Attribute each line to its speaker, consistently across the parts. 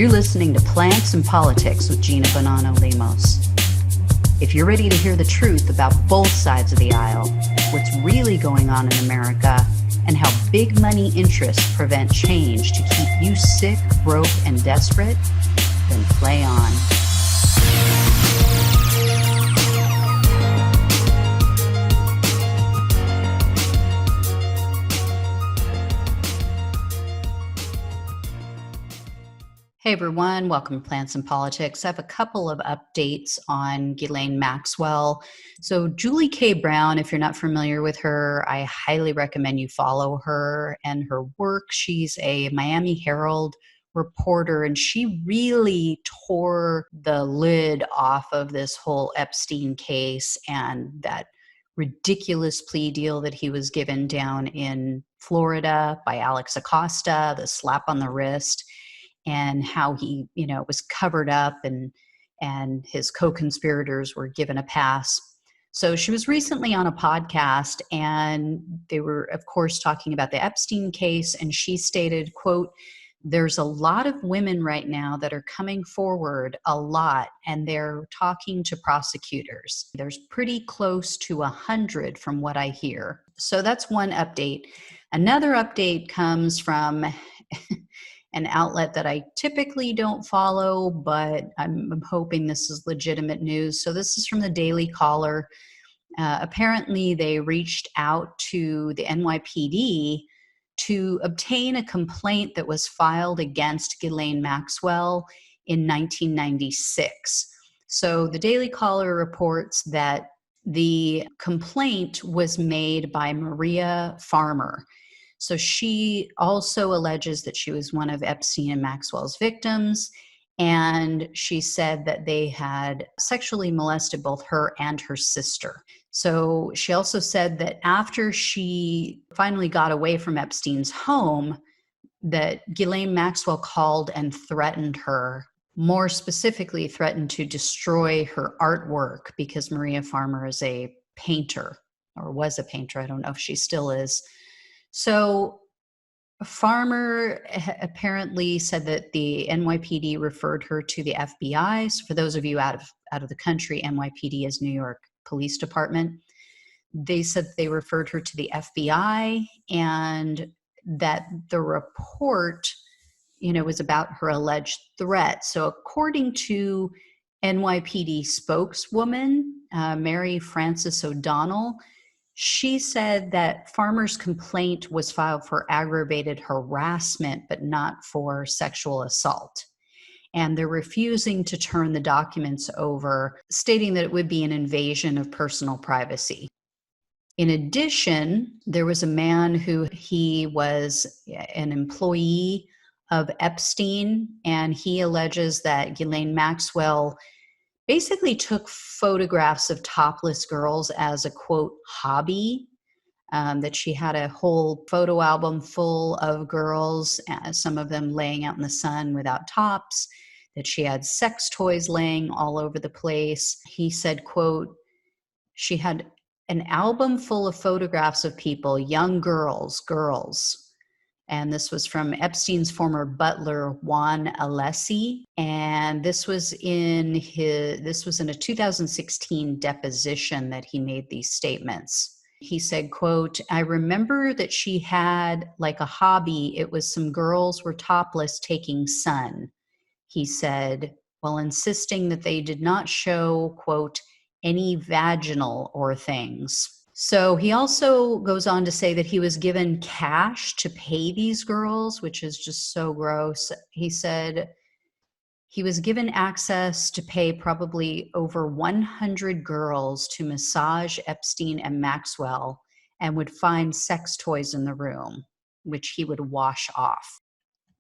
Speaker 1: You're listening to Plants and Politics with Gina Bonanno-Lemos. If you're ready to hear the truth about both sides of the aisle, what's really going on in America, and how big money interests prevent change to keep you sick, broke, and desperate, then play on. Hey everyone, welcome to Plants and Politics. I have a couple of updates on Gelane Maxwell. So Julie K. Brown, if you're not familiar with her, I highly recommend you follow her and her work. She's a Miami Herald reporter, and she really tore the lid off of this whole Epstein case and that ridiculous plea deal that he was given down in Florida by Alex Acosta, the slap on the wrist, and how he, was covered up and his co-conspirators were given a pass. So she was recently on a podcast, and they were, of course, talking about the Epstein case, and she stated, quote, "There's a lot of women right now that are coming forward a lot, and they're talking to prosecutors. There's pretty close to 100 from what I hear." So that's one update. Another update comes from an outlet that I typically don't follow, but I'm hoping this is legitimate news. So this is from the Daily Caller. Apparently, they reached out to the NYPD to obtain a complaint that was filed against Gelane Maxwell in 1996. So the Daily Caller reports that the complaint was made by Maria Farmer. So she also alleges that she was one of Epstein and Maxwell's victims, and she said that they had sexually molested both her and her sister. So she also said that after she finally got away from Epstein's home, that Ghislaine Maxwell called and threatened her, more specifically threatened to destroy her artwork because Maria Farmer is a painter, or was a painter. I don't know if she still is. So Farmer apparently said that the NYPD referred her to the FBI. So for those of you out of the country, NYPD is New York Police Department. They said they referred her to the FBI, and that the report, was about her alleged threat. So according to NYPD spokeswoman Mary Frances O'Donnell, she said that Farmer's complaint was filed for aggravated harassment, but not for sexual assault. And they're refusing to turn the documents over, stating that it would be an invasion of personal privacy. In addition, there was a man he was an employee of Epstein, and he alleges that Gelane Maxwell basically took photographs of topless girls as a, quote, hobby, that she had a whole photo album full of girls, some of them laying out in the sun without tops, that she had sex toys laying all over the place. He said, quote, she had an album full of photographs of people, young girls. And this was from Epstein's former butler, Juan Alessi. And this was in a 2016 deposition that he made these statements. He said, quote, "I remember that she had like a hobby. It was some girls were topless taking sun," he said, while insisting that they did not show, quote, "any vaginal or things." So he also goes on to say that he was given cash to pay these girls, which is just so gross. He said he was given access to pay probably over 100 girls to massage Epstein and Maxwell, and would find sex toys in the room, which he would wash off.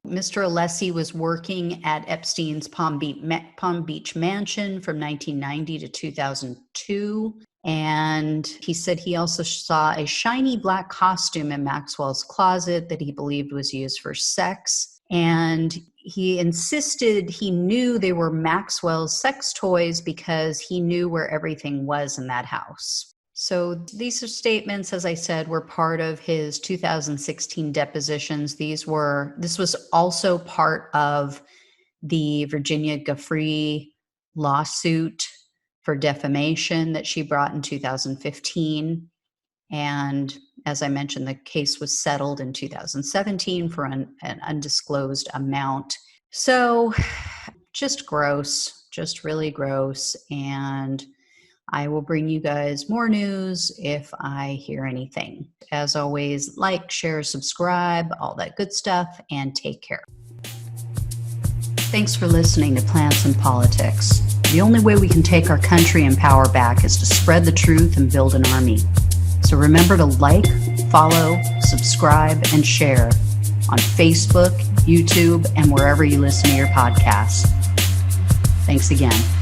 Speaker 1: Mr. Alessi was working at Epstein's Palm Beach mansion from 1990 to 2002. And he said he also saw a shiny black costume in Maxwell's closet that he believed was used for sex. And he insisted he knew they were Maxwell's sex toys because he knew where everything was in that house. So these are statements, as I said, were part of his 2016 depositions. This was also part of the Virginia Giuffre lawsuit for defamation that she brought in 2015. And as I mentioned, the case was settled in 2017 for an undisclosed amount. So just gross, just really gross. And I will bring you guys more news if I hear anything. As always, like, share, subscribe, all that good stuff, and take care. Thanks for listening to Plants and Politics. The only way we can take our country and power back is to spread the truth and build an army. So remember to like, follow, subscribe, and share on Facebook, YouTube, and wherever you listen to your podcasts. Thanks again.